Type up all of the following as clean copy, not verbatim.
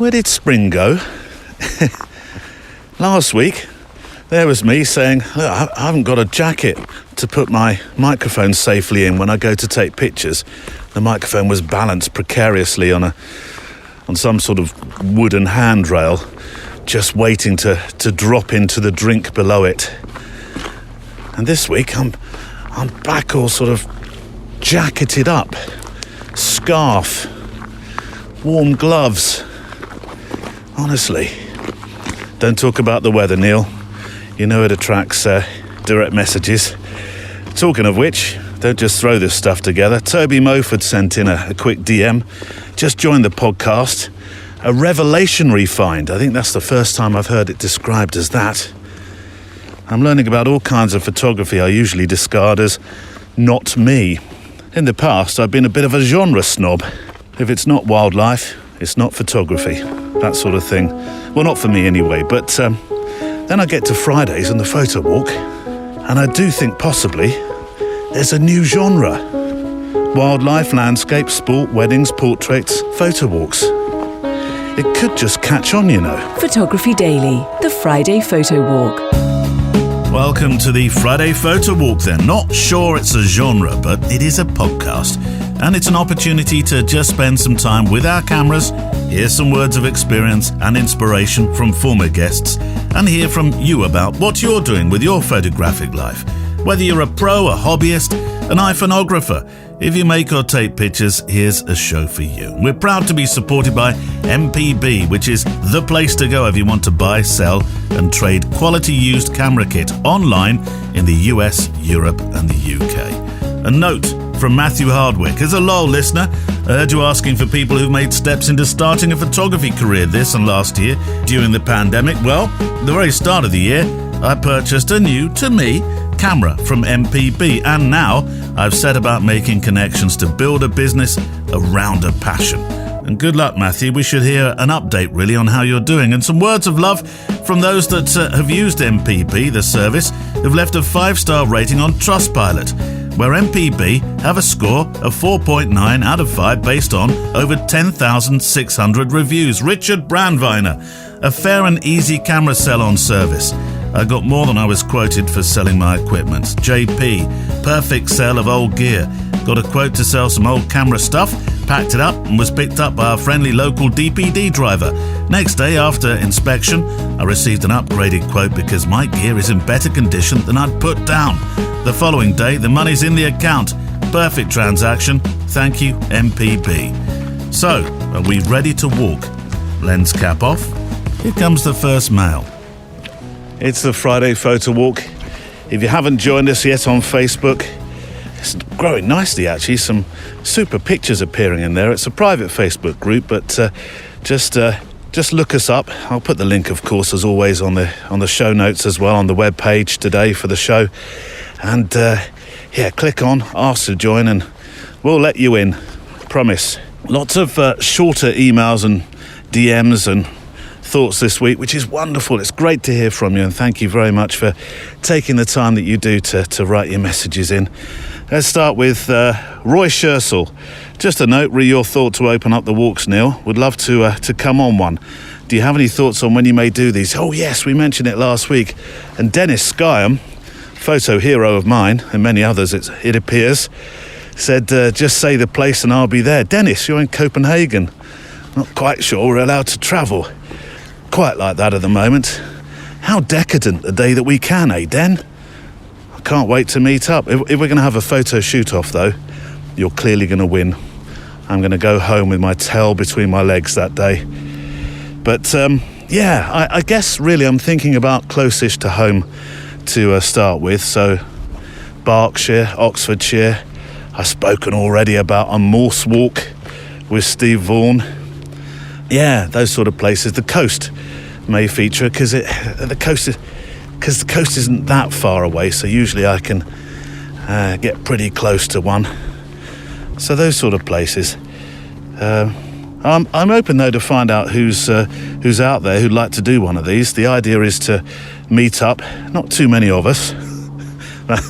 where did spring go? Last week, there was me saying, look, I haven't got a jacket to put my microphone safely in when I go to take pictures. The microphone was balanced precariously on some sort of wooden handrail, just waiting to drop into the drink below it. And this week, I'm back all sort of jacketed up, scarf, warm gloves. Honestly, don't talk about the weather, Neil. You know it attracts direct messages. Talking of which, don't just throw this stuff together. Toby Moford sent in a quick DM. Just joined the podcast. A revelationary find. I think that's the first time I've heard it described as that. I'm learning about all kinds of photography I usually discard as not me. In the past, I've been a bit of a genre snob. If it's not wildlife, it's not photography. That sort of thing. Well, not for me anyway, but then I get to Fridays and the Photowalk, and I do think possibly there's a new genre. Wildlife, landscape, sport, weddings, portraits, photowalks. It could just catch on, you know. Photography Daily, the Friday Photowalk. Welcome to the Friday Photowalk then. Not sure it's a genre, but it is a podcast. And it's an opportunity to just spend some time with our cameras, hear some words of experience and inspiration from former guests, and hear from you about what you're doing with your photographic life. Whether you're a pro, a hobbyist, an iPhonographer, if you make or take pictures, here's a show for you. We're proud to be supported by MPB, which is the place to go if you want to buy, sell and trade quality used camera kit online in the US, Europe and the UK. A note from Matthew Hardwick. As a loyal listener, I heard you asking for people who've made steps into starting a photography career this and last year during the pandemic. Well, at the very start of the year, I purchased a new, to me, camera from MPB, and now I've set about making connections to build a business around a passion. And good luck, Matthew. We should hear an update really on how you're doing, and some words of love from those that have used MPB, the service, who've left a 5-star rating on Trustpilot, where MPB have a score of 4.9 out of 5 based on over 10,600 reviews. Richard Brandweiner, a fair and easy camera sell-on service. I got more than I was quoted for selling my equipment. JP, perfect sale of old gear. Got a quote to sell some old camera stuff, packed it up and was picked up by our friendly local DPD driver. Next day after inspection, I received an upgraded quote because my gear is in better condition than I'd put down. The following day, the money's in the account. Perfect transaction. Thank you, MPB. So, are we ready to walk? Lens cap off. Here comes the first mail. It's the Friday Photowalk. If you haven't joined us yet on Facebook, it's growing nicely actually. Some super pictures appearing in there. It's a private Facebook group, but just look us up. I'll put the link, of course, as always, on the show notes as well, on the web page today for the show. And click on, ask to join, and we'll let you in. Promise. Lots of shorter emails and DMs and thoughts this week, which is wonderful. It's great to hear from you, and thank you very much for taking the time that you do to write your messages in. Let's start with Roy Shersel. Just a note, re your thought to open up the walks, Neil. Would love to come on one. Do you have any thoughts on when you may do these? Oh yes, we mentioned it last week. And Dennis Skyam, photo hero of mine and many others, it appears, said just say the place and I'll be there. Dennis, you're in Copenhagen. Not quite sure we're allowed to travel quite like that at the moment. How decadent the day that we can, eh, Den? I can't wait to meet up. If we're going to have a photo shoot off, though, you're clearly going to win. I'm going to go home with my tail between my legs that day. But, I guess really I'm thinking about close-ish to home to start with. So, Berkshire, Oxfordshire. I've spoken already about a Morse Walk with Steve Vaughan. Yeah, those sort of places. The coast may feature because the coast isn't that far away, so usually I can get pretty close to one. So those sort of places. I'm open though to find out who's out there who'd like to do one of these. The idea is to meet up. Not too many of us.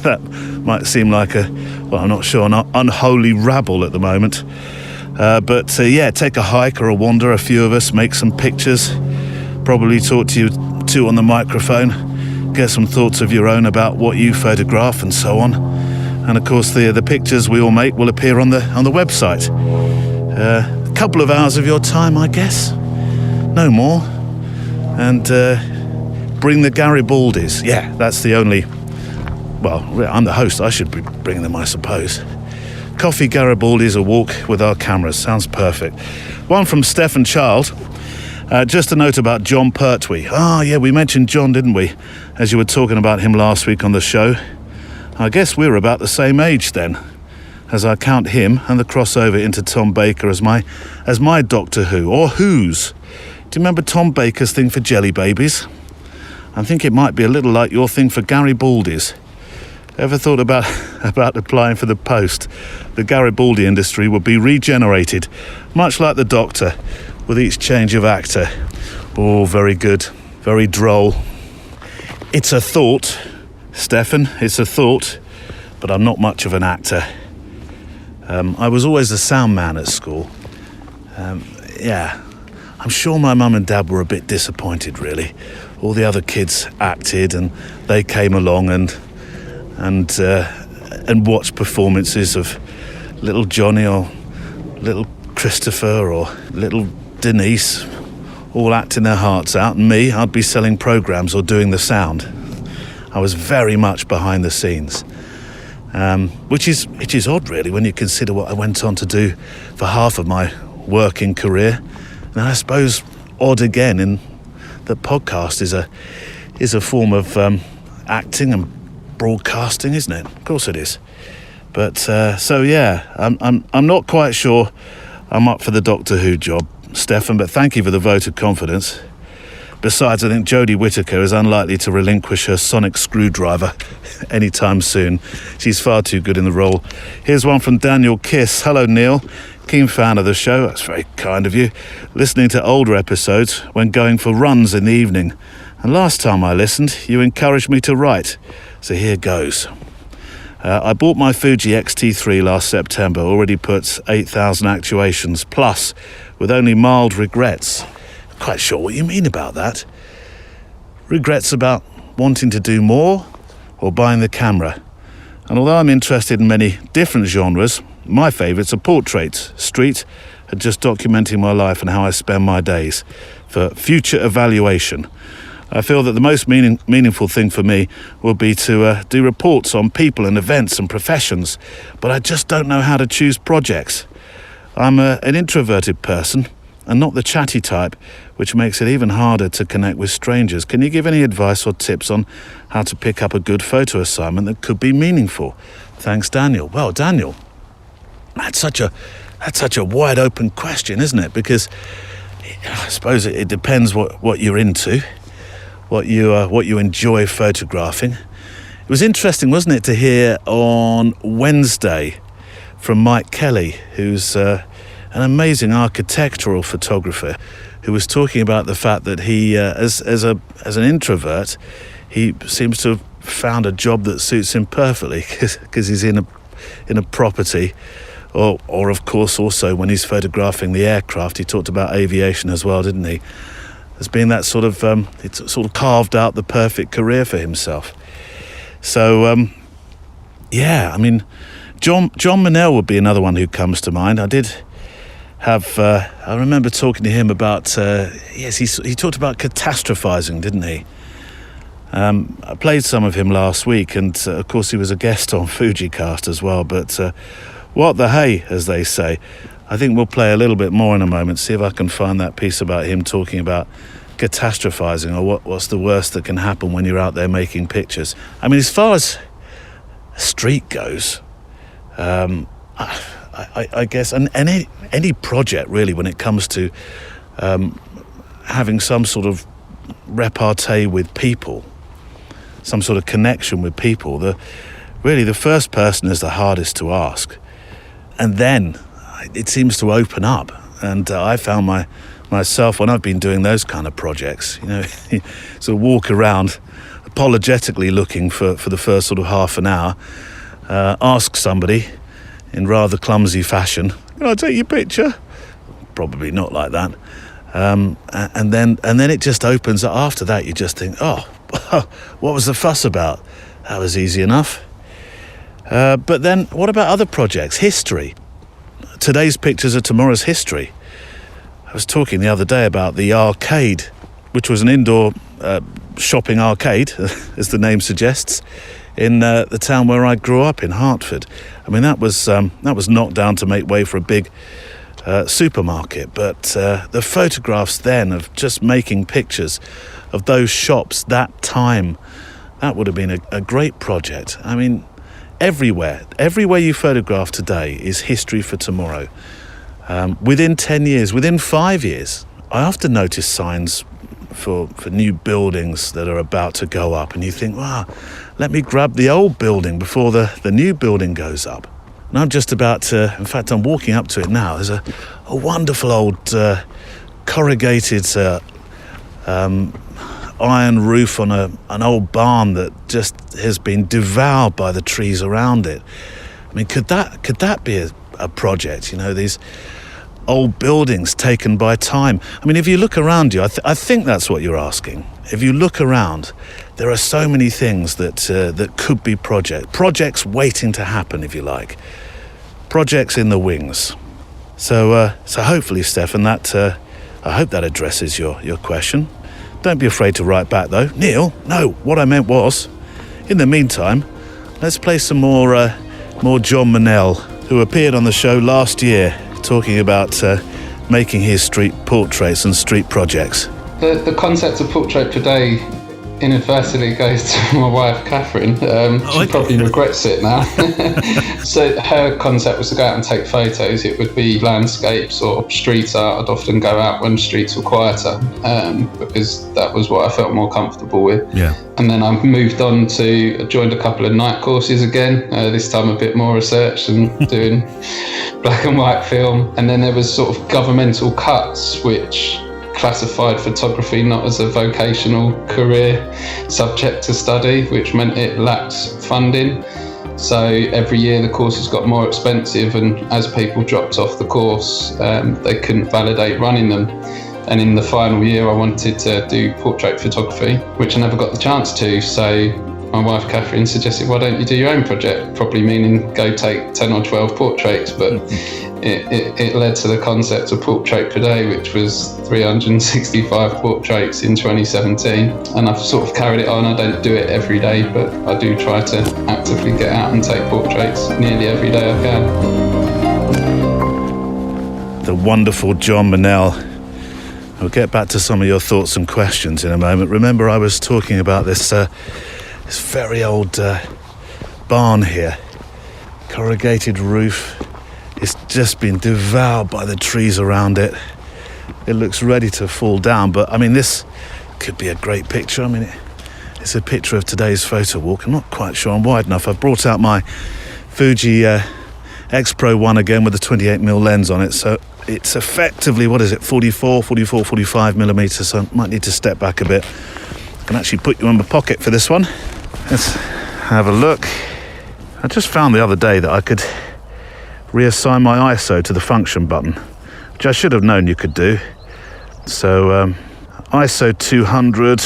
That might seem like I'm not sure, an unholy rabble at the moment. But take a hike or a wander, a few of us, make some pictures, probably talk to you two on the microphone, get some thoughts of your own about what you photograph and so on. And of course the pictures we all make will appear on the website. A couple of hours of your time, I guess, no more. And bring the Garibaldis. Yeah, that's the only... Well, I'm the host, I should be bringing them, I suppose. Coffee, Garibaldis, a walk with our cameras. Sounds perfect. One from Stephen Child. Just a note about John Pertwee. Yeah, we mentioned John, didn't we? As you were talking about him last week on the show. I guess we're about the same age then, as I count him and the crossover into Tom Baker as my Doctor Who, or Who's. Do you remember Tom Baker's thing for Jelly Babies? I think it might be a little like your thing for Garibaldis. Ever thought about applying for the post? The Garibaldi industry would be regenerated, much like the Doctor, with each change of actor. Oh, very good, very droll. It's a thought, Stefan, it's a thought, but I'm not much of an actor. I was always a sound man at school. I'm sure my mum and dad were a bit disappointed, really. All the other kids acted, and they came along and watched performances of little Johnny or little Christopher or little Denise, all acting their hearts out, and me, I'd be selling programs or doing the sound. I was very much behind the scenes, which is odd, really, when you consider what I went on to do for half of my working career. And I suppose odd again in that podcast is a form of acting and broadcasting, isn't it? Of course it is. But I'm not quite sure I'm up for the Doctor Who job, Stefan, but thank you for the vote of confidence. Besides, I think Jodie Whittaker is unlikely to relinquish her sonic screwdriver anytime soon. She's far too good in the role. Here's one from Daniel Kiss. Hello, Neil. Keen fan of the show. That's very kind of you. Listening to older episodes when going for runs in the evening. And last time I listened, you encouraged me to write. So here goes. I bought my Fuji X-T3 last September, already puts 8,000 actuations, plus, with only mild regrets. Quite sure what you mean about that. Regrets about wanting to do more or buying the camera. And although I'm interested in many different genres, my favourites are portraits, street, and just documenting my life and how I spend my days for future evaluation. I feel that the most meaningful thing for me will be to do reports on people and events and professions, but I just don't know how to choose projects. I'm an introverted person and not the chatty type, which makes it even harder to connect with strangers. Can you give any advice or tips on how to pick up a good photo assignment that could be meaningful? Thanks, Daniel. Well, Daniel, that's such a wide open question, isn't it? Because I suppose it depends what you're into. What you enjoy photographing. It was interesting, wasn't it, to hear on Wednesday from Mike Kelly, who's an amazing architectural photographer, who was talking about the fact that he, as an introvert, he seems to have found a job that suits him perfectly because he's in a property, or of course also when he's photographing the aircraft. He talked about aviation as well, didn't he? As being that sort of, it's sort of carved out the perfect career for himself. So, I mean, John Manell would be another one who comes to mind. I did have, I remember talking to him about, he talked about catastrophizing, didn't he? I played some of him last week, and of course he was a guest on FujiCast as well, but what the hey, as they say. I think we'll play a little bit more in a moment, see if I can find that piece about him talking about catastrophizing, or what's the worst that can happen when you're out there making pictures. I mean, as far as street goes, I guess, and any project really, when it comes to having some sort of repartee with people, some sort of connection with people, the first person is the hardest to ask, and then it seems to open up. And I found myself when I've been doing those kind of projects, sort of walk around apologetically looking for the first sort of half an hour, ask somebody in rather clumsy fashion, Can I take your picture? Probably not like that. And then it just opens up. After that, you just think, oh, what was the fuss about? That was easy enough. But then what about other projects? History. Today's pictures are tomorrow's history. I was talking the other day about the arcade, which was an indoor shopping arcade, as the name suggests, in the town where I grew up in Hertford. I mean, that was knocked down to make way for a big supermarket, but the photographs then of just making pictures of those shops that time, that would have been a great project. I mean, everywhere you photograph today is history for tomorrow. Within 10 years, within 5 years, I often notice signs for new buildings that are about to go up, and you think, wow, let me grab the old building before the new building goes up. And I'm just about to, in fact, I'm walking up to it now. There's a wonderful old corrugated iron roof on an old barn that just has been devoured by the trees around it. I mean, could that be a project? You know, these old buildings taken by time. I mean, if you look around you, I think that's what you're asking. If you look around, there are so many things that could be projects waiting to happen, if you like. Projects in the wings. So hopefully, Stefan, that I hope that addresses your question. Don't be afraid to write back, though. Neil, no, what I meant was, in the meantime, let's play some more John Manell, who appeared on the show last year, talking about making his street portraits and street projects. The concept of portrait today inadvertently goes to my wife Catherine. She probably regrets it now. So her concept was to go out and take photos. It would be landscapes or street art. I'd often go out when streets were quieter because that was what I felt more comfortable with. Yeah. And then I moved on to joined a couple of night courses again, this time a bit more research and doing black and white film. And then there was sort of governmental cuts which classified photography not as a vocational career subject to study, which meant it lacked funding. So every year the courses got more expensive, and as people dropped off the course, they couldn't validate running them. And in the final year I wanted to do portrait photography, which I never got the chance to. So my wife Catherine suggested, why don't you do your own project? Probably meaning go take 10 or 12 portraits, but it led to the concept of Portrait Per Day, which was 365 portraits in 2017. And I've sort of carried it on. I don't do it every day, but I do try to actively get out and take portraits nearly every day I can. The wonderful John Manell. We'll get back to some of your thoughts and questions in a moment. Remember, I was talking about this very old barn here, corrugated roof. It's just been devoured by the trees around it. It looks ready to fall down, but I mean, this could be a great picture. I mean, it's a picture of today's photo walk. I'm not quite sure I'm wide enough. I've brought out my Fuji X Pro 1 again with the 28mm lens on it, so it's effectively, 45 millimeters, so I might need to step back a bit. I can actually put you in my pocket for this one. Let's have a look. I just found the other day that I could reassign my ISO to the function button, which I should have known you could do. So ISO 200,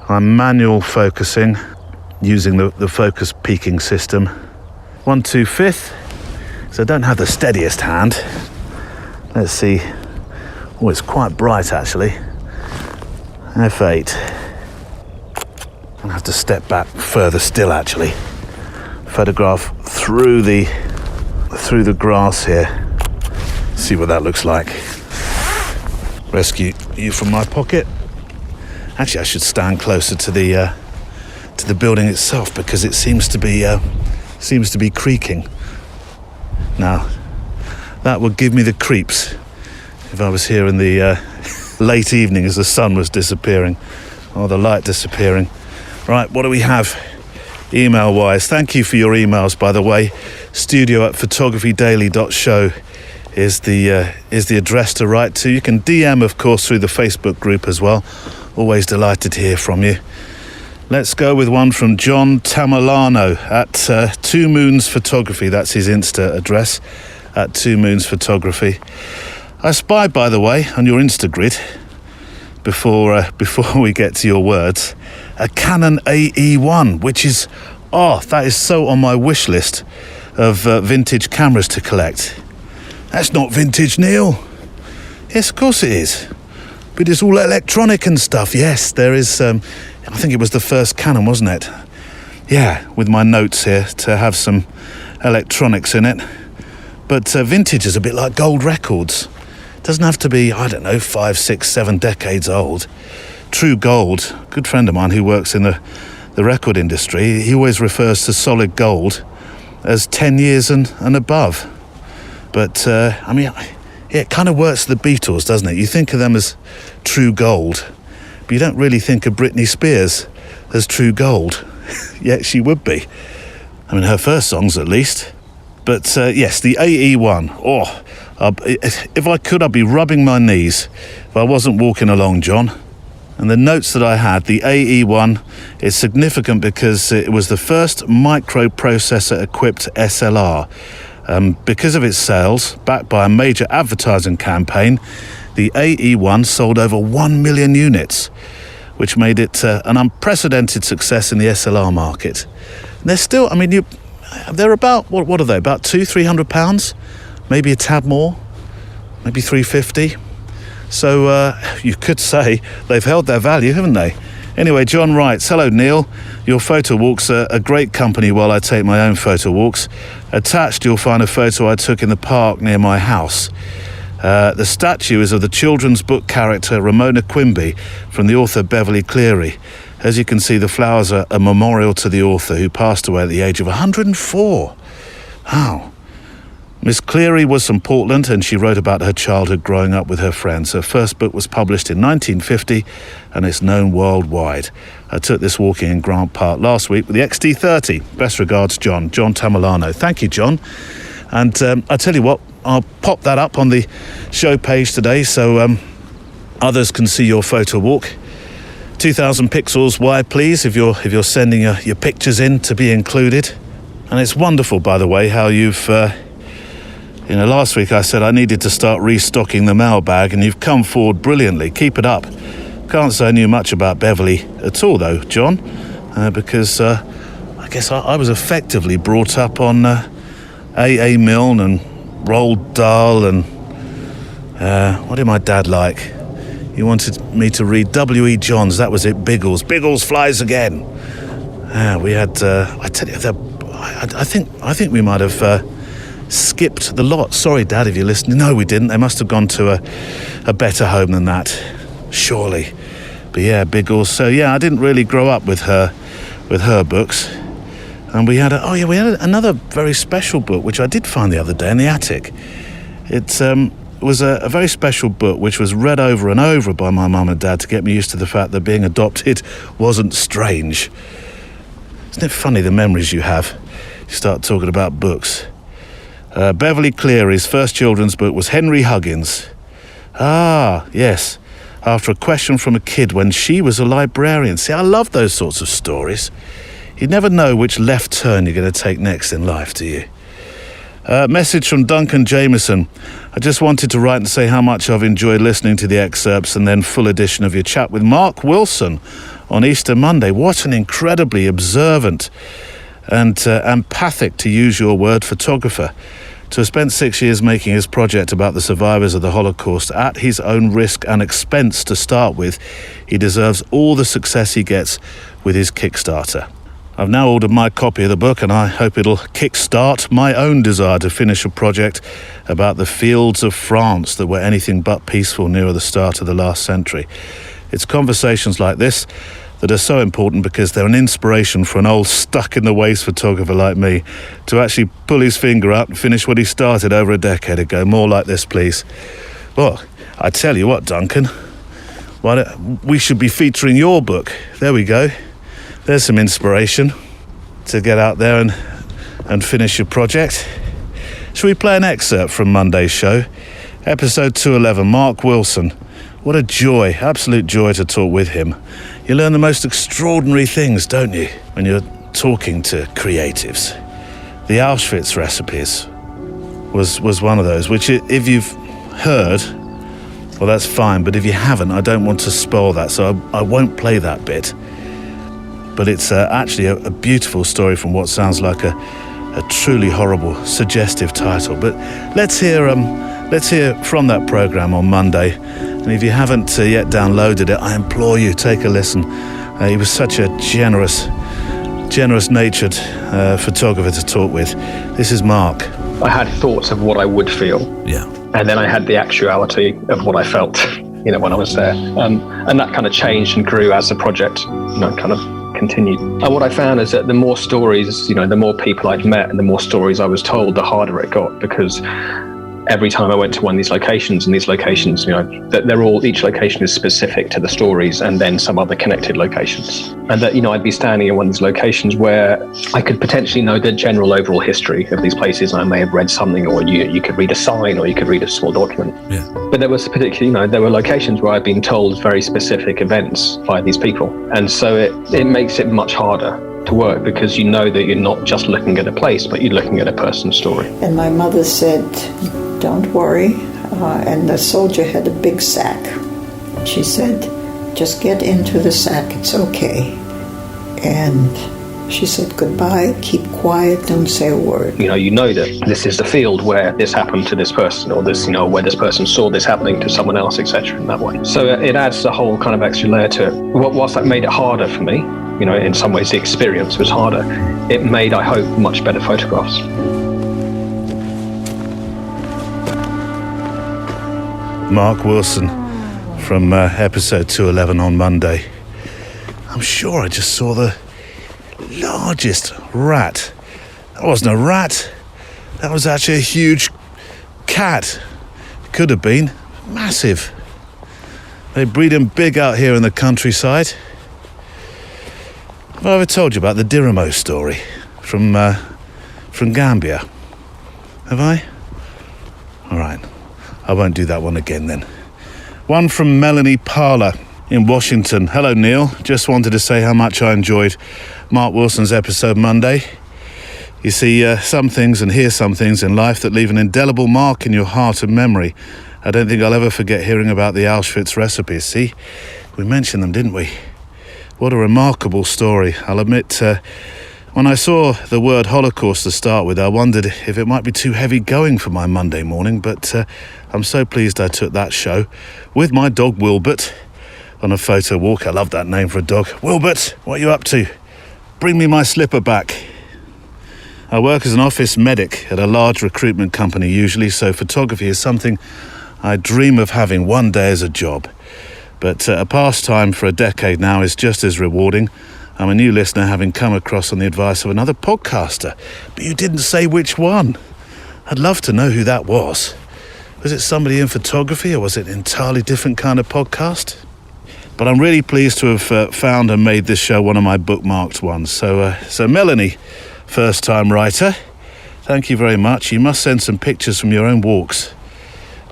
I'm manual focusing using the focus peaking system. 1/2/5, so I don't have the steadiest hand. Let's see. Oh, it's quite bright actually. F8. I'm gonna have to step back further still actually. Photograph through the grass here. See what that looks like. Rescue you from my pocket. Actually, I should stand closer to the building itself because it seems to be creaking. Now, that would give me the creeps if I was here in the late evening as the sun was disappearing or the light disappearing. Right, what do we have email-wise? Thank you for your emails, by the way. studio@photographydaily.show is the address to write to. You can DM, of course, through the Facebook group as well. Always delighted to hear from you. Let's go with one from John Tamalano at 2 Moons Photography. That's his Insta address. at Two Moons Photography. I spied, by the way, on your Instagrid, before we get to your words, a Canon AE1, which is, that is so on my wish list of vintage cameras to collect. That's not vintage, Neil. Yes, of course it is. But it's all electronic and stuff. Yes, there is, I think it was the first Canon, wasn't it? Yeah, with my notes here to have some electronics in it. But vintage is a bit like gold records. It doesn't have to be, 5, 6, 7 decades old. True gold, a good friend of mine who works in the record industry, he always refers to solid gold as 10 years and above. But, it kind of works for the Beatles, doesn't it? You think of them as true gold, but you don't really think of Britney Spears as true gold. Yet she would be. I mean, her first songs at least. But, yes, the AE1. If I could, I'd be rubbing my knees if I wasn't walking along, John. And the notes that I had, the AE1 is significant because it was the first microprocessor-equipped SLR. Because of its sales, backed by a major advertising campaign, the AE1 sold over 1 million units, which made it an unprecedented success in the SLR market. And they're still, they're about, what are they, about £200-300? Maybe a tad more, maybe $350. So you could say they've held their value, haven't they? Anyway, John writes, hello Neil, your photo walks are a great company while I take my own photo walks. Attached you'll find a photo I took in the park near my house. The statue is of the children's book character Ramona Quimby from the author Beverly Cleary. As you can see, the flowers are a memorial to the author who passed away at the age of 104. Wow. Miss Cleary was from Portland and she wrote about her childhood growing up with her friends. Her first book was published in 1950 and it's known worldwide. I took this walking in Grant Park last week with the XT30. Best regards, John Tamilano. Thank you, John. And I tell you what, I'll pop that up on the show page today so others can see your photo walk. 2,000 pixels wide, please, if you're sending your pictures in to be included. And it's wonderful, by the way, how you've... last week I said I needed to start restocking the mailbag and you've come forward brilliantly. Keep it up. Can't say I knew much about Beverly at all, though, John, because I guess I was effectively brought up on A.A. Milne and Roald Dahl and what did my dad like? He wanted me to read W.E. Johns, that was it, Biggles. Biggles flies again. We had, I tell you, I think we might have... skipped the lot. Sorry, Dad, if you're listening. No, we didn't. They must have gone to a better home than that, surely. But yeah, Biggles. So yeah, I didn't really grow up with her books. And we had another very special book which I did find the other day in the attic. It was a very special book which was read over and over by my mum and dad to get me used to the fact that being adopted wasn't strange. Isn't it funny the memories you have? You start talking about books. Beverly Cleary's first children's book was Henry Huggins. Ah, yes. After a question from a kid when she was a librarian. See, I love those sorts of stories. You never know which left turn you're going to take next in life, do you? Message from Duncan Jameson. I just wanted to write and say how much I've enjoyed listening to the excerpts and then full edition of your chat with Mark Wilson on Easter Monday. What an incredibly observant and empathic, to use your word, photographer. To have spent 6 years making his project about the survivors of the Holocaust at his own risk and expense to start with, he deserves all the success he gets with his Kickstarter. I've now ordered my copy of the book and I hope it'll kickstart my own desire to finish a project about the fields of France that were anything but peaceful near the start of the last century. It's conversations like this that are so important because they're an inspiration for an old stuck-in-the-ways photographer like me to actually pull his finger out and finish what he started over a decade ago. More like this, please. Well, I tell you what, Duncan, we should be featuring your book. There we go. There's some inspiration to get out there and finish your project. Shall we play an excerpt from Monday's show? Episode 211, Mark Wilson. What a joy, absolute joy to talk with him. You learn the most extraordinary things, don't you, when you're talking to creatives. The Auschwitz recipes. was one of those, which if you've heard, well, that's fine, but if you haven't, I don't want to spoil that, so I won't play that bit. But it's actually a beautiful story from what sounds like a truly horrible, suggestive title. But let's hear from that programme on Monday. And if you haven't yet downloaded it, I implore you, take a listen. He was such a generous-natured photographer to talk with. This is Mark. I had thoughts of what I would feel. Yeah. And then I had the actuality of what I felt, when I was there. And that kind of changed and grew as the project, kind of continued. And what I found is that the more stories, the more people I'd met and the more stories I was told, the harder it got, because every time I went to one of these locations, and these locations, each location is specific to the stories, and then some other connected locations. And that, I'd be standing in one of these locations where I could potentially know the general overall history of these places, and I may have read something, or you could read a sign, or you could read a small document. Yeah. But there was particularly, there were locations where I'd been told very specific events by these people. And so it makes it much harder to work, because you know that you're not just looking at a place, but you're looking at a person's story. And my mother said, "Don't worry." And the soldier had a big sack. She said, "Just get into the sack, it's okay." And she said, "Goodbye, keep quiet, don't say a word." You know that this is the field where this happened to this person, or this, where this person saw this happening to someone else, etc. in that way. So it adds a whole kind of extra layer to it. Whilst that made it harder for me, in some ways the experience was harder, it made, I hope, much better photographs. Mark Wilson from episode 211 on Monday. I'm sure I just saw the largest rat. That wasn't a rat. That was actually a huge cat. It could have been massive. They breed them big out here in the countryside. Have I ever told you about the Diramo story from Gambia? Have I? All right. I won't do that one again then. One from Melanie Parler in Washington. Hello, Neil. Just wanted to say how much I enjoyed Mark Wilson's episode Monday. You see some things and hear some things in life that leave an indelible mark in your heart and memory. I don't think I'll ever forget hearing about the Auschwitz recipes. See, we mentioned them, didn't we? What a remarkable story. I'll admit, when I saw the word Holocaust to start with, I wondered if it might be too heavy going for my Monday morning, but I'm so pleased I took that show with my dog Wilbert on a photo walk. I love that name for a dog. Wilbert, what are you up to? Bring me my slipper back. I work as an office medic at a large recruitment company usually, so photography is something I dream of having one day as a job. But a pastime for a decade now is just as rewarding. I'm a new listener, having come across on the advice of another podcaster. But you didn't say which one. I'd love to know who that was. Was it somebody in photography, or was it an entirely different kind of podcast? But I'm really pleased to have found and made this show one of my bookmarked ones. So Melanie, first-time writer, thank you very much. You must send some pictures from your own walks.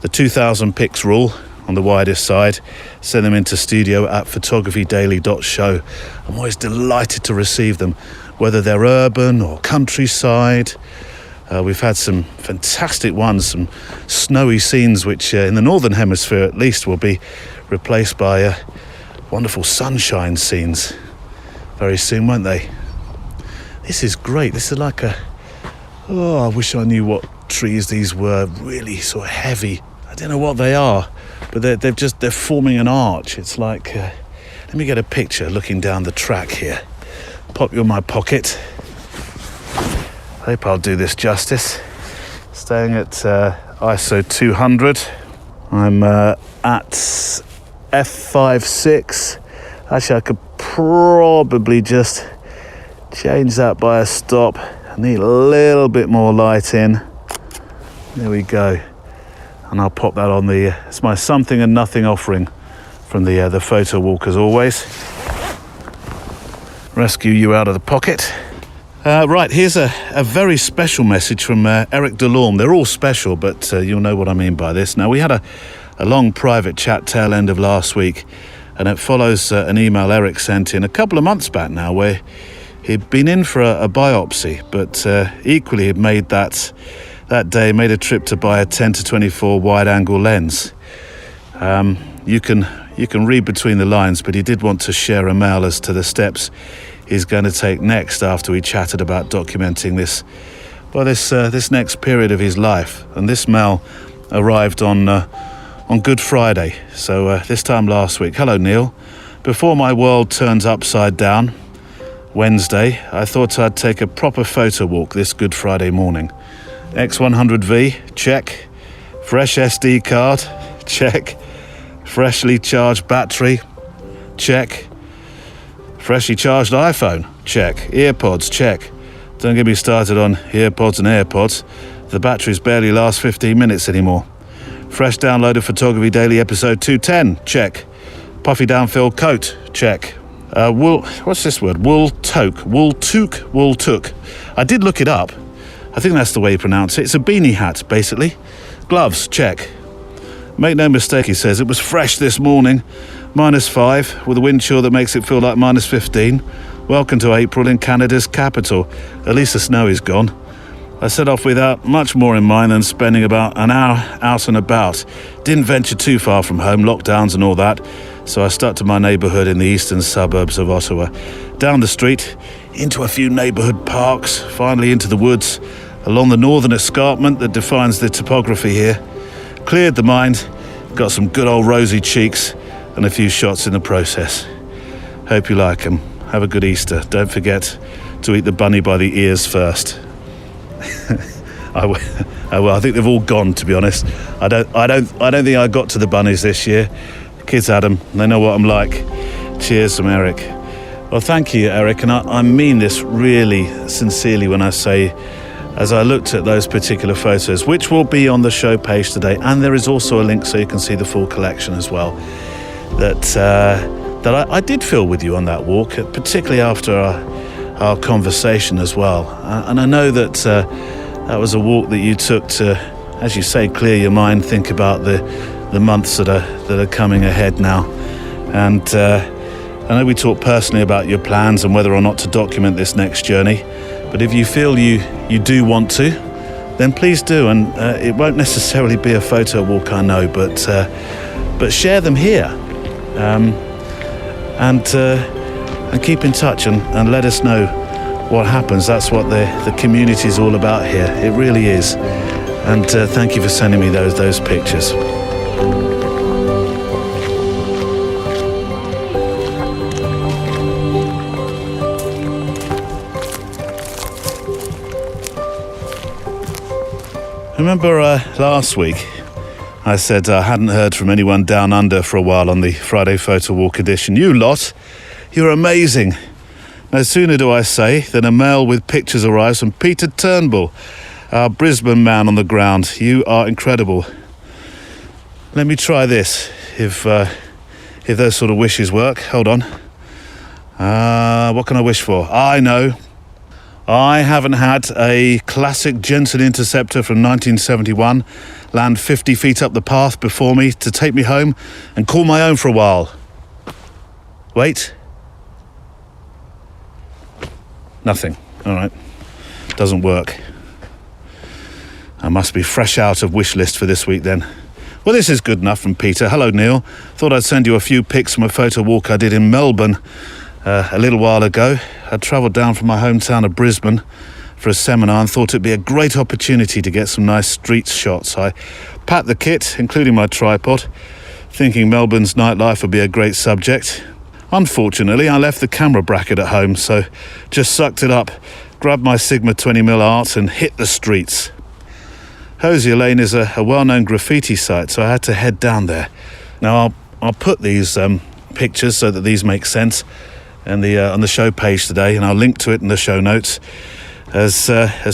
The 2,000 pics rule on the widest side. Send them into studio@photographydaily.show. I'm always delighted to receive them, whether they're urban or countryside. We've had some fantastic ones, some snowy scenes, which in the Northern Hemisphere at least will be replaced by wonderful sunshine scenes very soon, won't they? This is great. This is like I wish I knew what trees these were, really sort of heavy. I don't know what they are, but they're forming an arch. It's like, let me get a picture looking down the track here. Pop you in my pocket. I hope I'll do this justice. Staying at ISO 200. I'm at f5.6. Actually, I could probably just change that by a stop. I need a little bit more light in. There we go. And I'll pop that on it's my something and nothing offering from the Photowalk as always. Rescue you out of the pocket. Right, here's a very special message from Eric Delorme. They're all special, but you'll know what I mean by this. Now, we had a long private chat tail end of last week, and it follows an email Eric sent in a couple of months back now, where he'd been in for a biopsy, but equally had made that that day made a trip to buy a 10 to 24 wide-angle lens. You can read between the lines, but he did want to share a mail as to the steps he's going to take next after we chatted about documenting this next period of his life. And this mail arrived on Good Friday, so this time last week. Hello, Neil. Before my world turns upside down, Wednesday, I thought I'd take a proper photo walk this Good Friday morning. X100V, check. Fresh SD card, check. Freshly charged battery, check. Freshly charged iPhone, check. Earpods, check. Don't get me started on earpods and AirPods. The batteries barely last 15 minutes anymore. Fresh downloaded Photography Daily episode 210, check. Puffy downfill coat, check. What's this word? Wool toque. I did look it up. I think that's the way you pronounce it. It's a beanie hat, basically. Gloves, check. Make no mistake, he says, it was fresh this morning. -5, with a wind chill that makes it feel like -15. Welcome to April in Canada's capital. At least the snow is gone. I set off without much more in mind than spending about an hour out and about. Didn't venture too far from home, lockdowns and all that, so I stuck to my neighbourhood in the eastern suburbs of Ottawa. Down the street, into a few neighbourhood parks, finally into the woods, along the northern escarpment that defines the topography here. Cleared the mind, got some good old rosy cheeks, and a few shots in the process. Hope you like them. Have a good Easter. Don't forget to eat the bunny by the ears first. I think they've all gone, to be honest. I don't think I got to the bunnies this year. The kids had them. They know what I'm like. Cheers from Eric. Well, thank you, Eric, and I mean this really sincerely when I say, as I looked at those particular photos, which will be on the show page today, and there is also a link so you can see the full collection as well, that I did feel with you on that walk, particularly after our conversation as well. And I know that that was a walk that you took to, as you say, clear your mind, think about the months that are coming ahead now. And I know we talked personally about your plans and whether or not to document this next journey. But if you feel you do want to, then please do. And it won't necessarily be a photo walk, I know, but share them here. And keep in touch and let us know what happens. That's what the community is all about here. It really is. And thank you for sending me those pictures. Remember last week I said I hadn't heard from anyone down under for a while on the Friday Photo Walk edition. You lot, you're amazing. No sooner do I say than a mail with pictures arrives from Peter Turnbull, our Brisbane man on the ground. You are incredible. Let me try this, if those sort of wishes work. Hold on. What can I wish for? I know. I haven't had a classic Jensen Interceptor from 1971 land 50 feet up the path before me to take me home and call my own for a while. Wait. Nothing. All right. Doesn't work. I must be fresh out of wish list for this week then. Well, this is good enough from Peter. Hello, Neil. Thought I'd send you a few pics from a photo walk I did in Melbourne a little while ago. I travelled down from my hometown of Brisbane for a seminar and thought it'd be a great opportunity to get some nice street shots. I packed the kit, including my tripod, thinking Melbourne's nightlife would be a great subject. Unfortunately, I left the camera bracket at home, so just sucked it up, grabbed my Sigma 20mm art and hit the streets. Hosier Lane is a well-known graffiti site, so I had to head down there. Now, I'll put these pictures so that these make sense and on the show page today, and I'll link to it in the show notes. As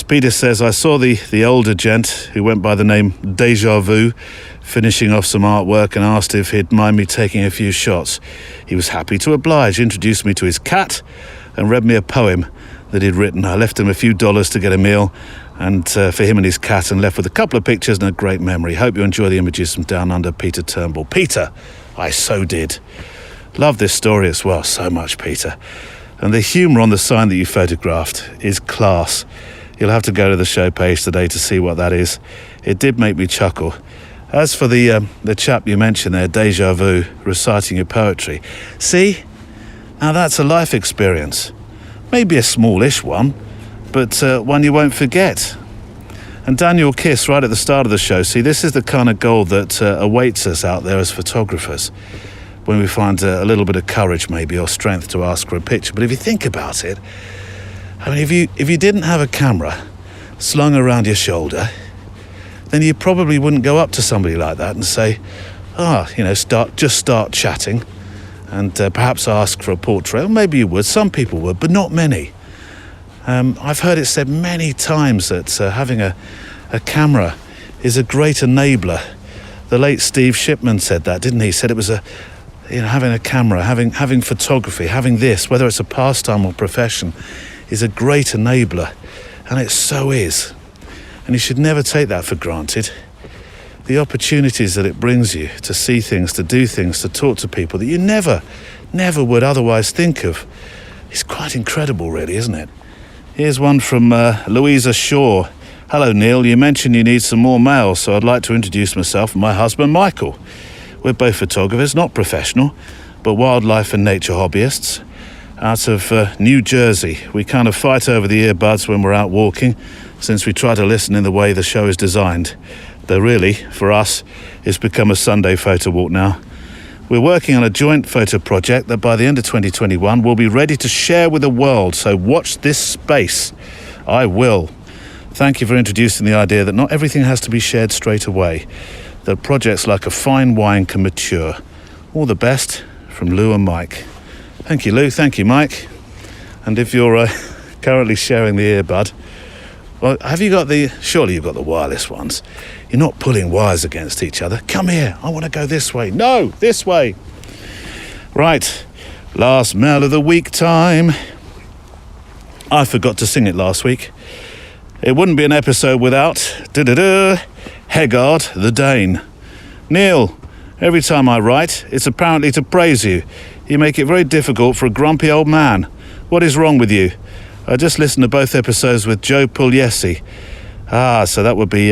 Peter says, I saw the older gent who went by the name Deja Vu finishing off some artwork and asked if he'd mind me taking a few shots. He was happy to oblige, introduced me to his cat and read me a poem that he'd written. I left him a few dollars to get a meal and for him and his cat, and left with a couple of pictures and a great memory. Hope you enjoy the images from Down Under, Peter Turnbull. Peter, I so did. Love this story as well, so much, Peter. And the humour on the sign that you photographed is class. You'll have to go to the show page today to see what that is. It did make me chuckle. As for the chap you mentioned there, Deja Vu, reciting your poetry. See? Now that's a life experience. Maybe a smallish one, but one you won't forget. And Daniel Kiss, right at the start of the show, see, this is the kind of gold that awaits us out there as photographers, when we find a little bit of courage maybe, or strength to ask for a picture. But if you think about it, I mean, if you didn't have a camera slung around your shoulder, then you probably wouldn't go up to somebody like that and say, start chatting and perhaps ask for a portrait. Or maybe you would, some people would, but not many. I've heard it said many times that having a camera is a great enabler. The late Steve Shipman said that, didn't he? He said it was having a camera, having photography, having this, whether it's a pastime or profession, is a great enabler. And it so is. And you should never take that for granted. The opportunities that it brings you to see things, to do things, to talk to people that you never would otherwise think of, is quite incredible, really, isn't it? Here's one from Louisa Shaw. Hello, Neil. You mentioned you need some more mail, so I'd like to introduce myself and my husband, Michael. We're both photographers, not professional, but wildlife and nature hobbyists. Out of New Jersey. We kind of fight over the earbuds when we're out walking, since we try to listen in the way the show is designed. Though really, for us, it's become a Sunday photo walk now. We're working on a joint photo project that by the end of 2021 will be ready to share with the world, so watch this space. I will. Thank you for introducing the idea that not everything has to be shared straight away, that projects like a fine wine can mature. All the best from Lou and Mike. Thank you, Lou. Thank you, Mike. And if you're currently sharing the earbud, well, surely you've got the wireless ones. You're not pulling wires against each other. Come here, I want to go this way. No, this way. Right, last mail of the week time. I forgot to sing it last week. It wouldn't be an episode without Hegard the Dane. Neil, every time I write, it's apparently to praise you. You make it very difficult for a grumpy old man. What is wrong with you? I just listened to both episodes with Joe Pugliese. So that would be,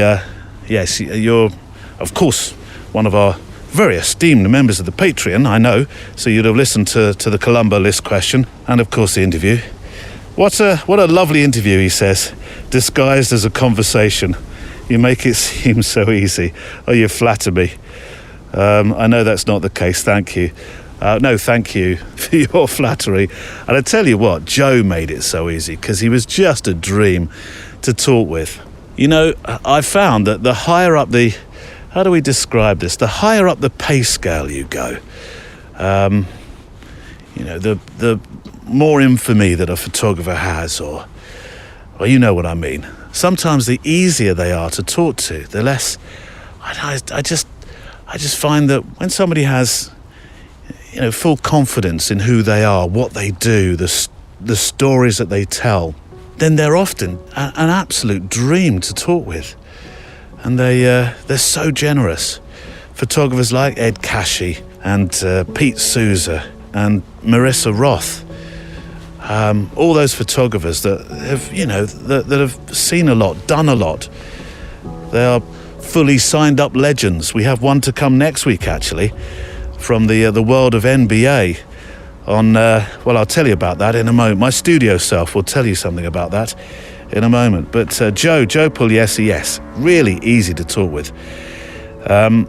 yes, you're, of course, one of our very esteemed members of the Patreon, I know, so you'd have listened to the Columbo list question, and of course the interview. What a lovely interview, he says, disguised as a conversation. You make it seem so easy. Oh, you flatter me. I know that's not the case, thank you. No, thank you for your flattery. And I tell you what, Joe made it so easy because he was just a dream to talk with. You know, I found that the higher up the, how do we describe this? The higher up the pay scale you go, the more infamy that a photographer has, or you know what I mean. Sometimes the easier they are to talk to, the less. I just find that when somebody has, full confidence in who they are, what they do, the stories that they tell, then they're often an absolute dream to talk with. And they're so generous. Photographers like Ed Cashy and Pete Souza and Marissa Roth, all those photographers that have, that have seen a lot, done a lot. They are fully signed up legends. We have one to come next week, actually, from the world of NBA on, I'll tell you about that in a moment. My studio self will tell you something about that in a moment. But Joe Pugliese, yes, really easy to talk with. On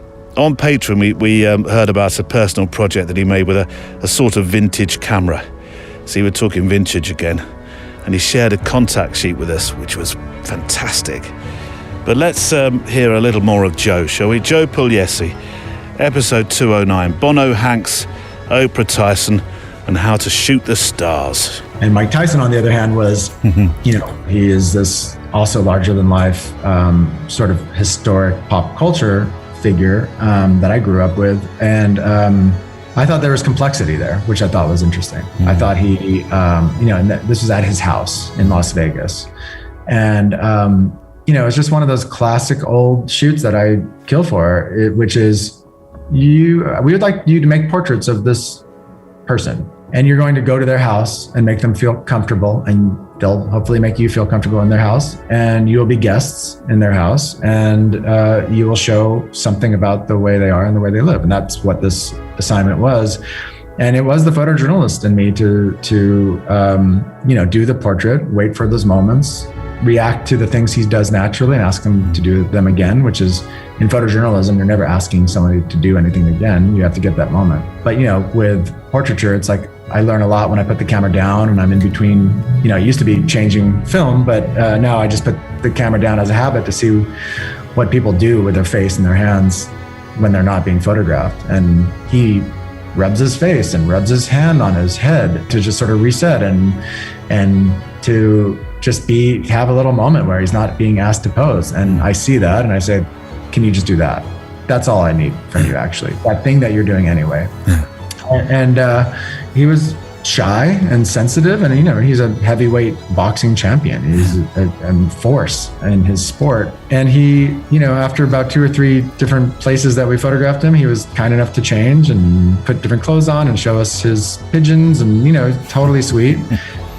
Patreon, we heard about a personal project that he made with a sort of vintage camera. So we're talking vintage again. And he shared a contact sheet with us, which was fantastic. But let's hear a little more of Joe, shall we? Joe Pugliese, episode 209, Bono Hanks, Oprah Tyson, and how to shoot the stars. And Mike Tyson, on the other hand, was, he is this also larger than life, sort of historic pop culture figure that I grew up with. And I thought there was complexity there, which I thought was interesting. I thought he, and this was at his house in Las Vegas. And, it's just one of those classic old shoots that I kill for, which is we would like you to make portraits of this person. And you're going to go to their house and make them feel comfortable, and they'll hopefully make you feel comfortable in their house, and you will be guests in their house, and you will show something about the way they are and the way they live. And that's what this assignment was. And it was the photojournalist in me to do the portrait, wait for those moments, react to the things he does naturally and ask him to do them again, which is, in photojournalism, you're never asking somebody to do anything again. You have to get that moment. But, with portraiture, it's like I learn a lot when I put the camera down and I'm in between, it used to be changing film, but now I just put the camera down as a habit to see what people do with their face and their hands when they're not being photographed. And he rubs his face and rubs his hand on his head to just sort of reset and to just have a little moment where he's not being asked to pose. And I see that and I say, can you just do that? That's all I need from you, actually. That thing that you're doing anyway. And he was shy and sensitive, and he's a heavyweight boxing champion. He's a force in his sport. And he, after about 2 or 3 different places that we photographed him, he was kind enough to change and put different clothes on and show us his pigeons, and totally sweet.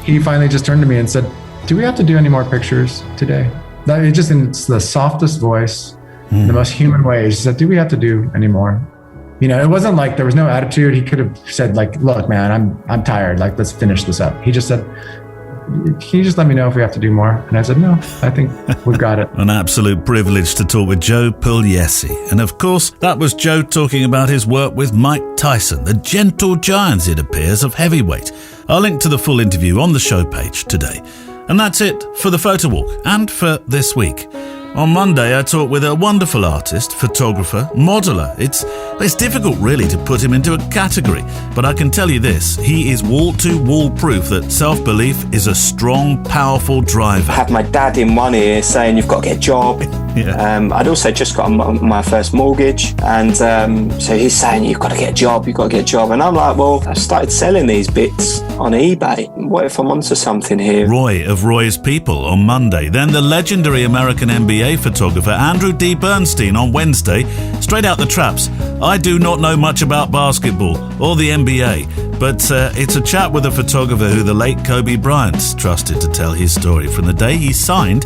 He finally just turned to me and said, do we have to do any more pictures today? It just, in the softest voice, the most human way, he said, do we have to do any more? It wasn't like there was no attitude. He could have said, like, look, man, I'm tired. Like, let's finish this up. He just said, can you just let me know if we have to do more? And I said, no, I think we've got it. An absolute privilege to talk with Joe Pugliese. And of course, that was Joe talking about his work with Mike Tyson, the gentle giant, it appears, of heavyweight. I'll link to the full interview on the show page today. And that's it for the Photo Walk and for this week. On Monday, I talked with a wonderful artist, photographer, modeler. It's difficult, really, to put him into a category, but I can tell you this: he is wall-to-wall proof that self-belief is a strong, powerful driver. I had my dad in one ear saying, you've got to get a job. Yeah. I'd also just got my first mortgage, and so he's saying, you've got to get a job, and I'm like, well, I started selling these bits on eBay. What if I'm onto something here? Roy of Roy's People on Monday, then the legendary American NBA photographer Andrew D. Bernstein on Wednesday. Straight out the traps, I do not know much about basketball or the NBA, but it's a chat with a photographer who the late Kobe Bryant trusted to tell his story from the day he signed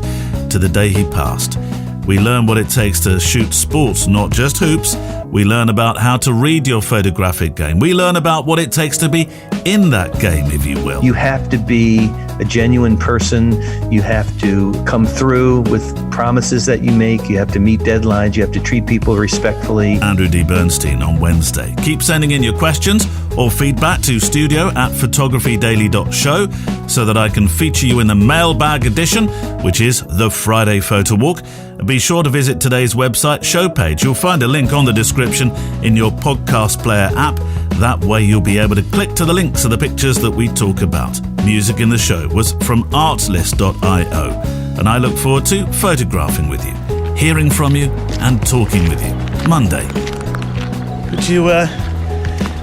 to the day he passed. We learn what it takes to shoot sports, not just hoops. We learn about how to read your photographic game. We learn about what it takes to be in that game, if you will. You have to be a genuine person. You have to come through with promises that you make. You have to meet deadlines. You have to treat people respectfully. Andrew D. Bernstein on Wednesday. Keep sending in your questions or feedback to studio@photographydaily.show so that I can feature you in the mailbag edition, which is the Friday Photo Walk. Be sure to visit today's website show page. You'll find a link on the description in your podcast player app. That way you'll be able to click to the links of the pictures that we talk about. Music in the show was from artlist.io, and I look forward to photographing with you, hearing from you and talking with you Monday.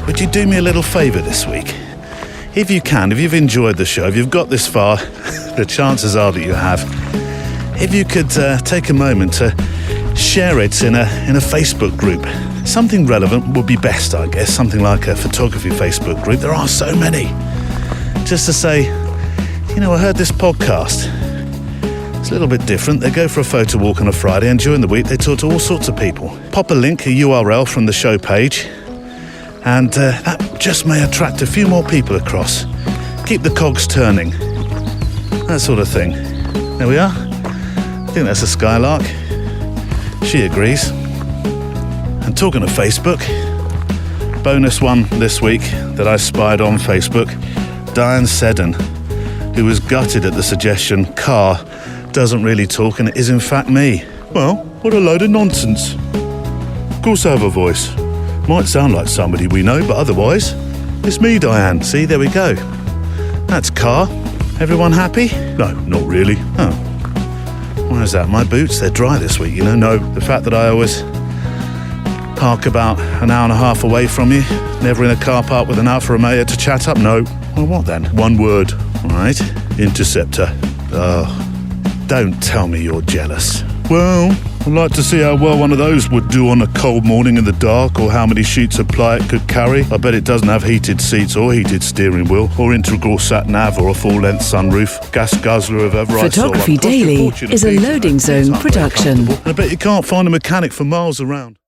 Would you do me a little favour this week? If you can, if you've enjoyed the show, if you've got this far, the chances are that you have. If you could take a moment to share it in a Facebook group. Something relevant would be best, I guess. Something like a photography Facebook group. There are so many. Just to say, I heard this podcast. It's a little bit different. They go for a photo walk on a Friday, and during the week they talk to all sorts of people. Pop a link, a URL from the show page, and that just may attract a few more people across. Keep the cogs turning. That sort of thing. There we are. I think that's a skylark. She agrees. And talking of Facebook, bonus one this week that I spied on Facebook, Diane Seddon, who was gutted at the suggestion Car doesn't really talk and it is in fact me. Well, what a load of nonsense. Of course I have a voice. Might sound like somebody we know, but otherwise, it's me, Diane. See, there we go. That's Car. Everyone happy? No, not really. Oh. Why is that? My boots, they're dry this week, No, the fact that I always park about an hour and a half away from you, never in a car park with an Alfa Romeo to chat up, no. Well, what then? One word, all right? Interceptor. Oh, don't tell me you're jealous. Well, I'd like to see how well one of those would do on a cold morning in the dark, or how many sheets of ply it could carry. I bet it doesn't have heated seats or heated steering wheel, or integral sat-nav, or a full-length sunroof. Gas guzzler if ever I saw one. Photography Daily is a Loading Zone production. I bet you can't find a mechanic for miles around.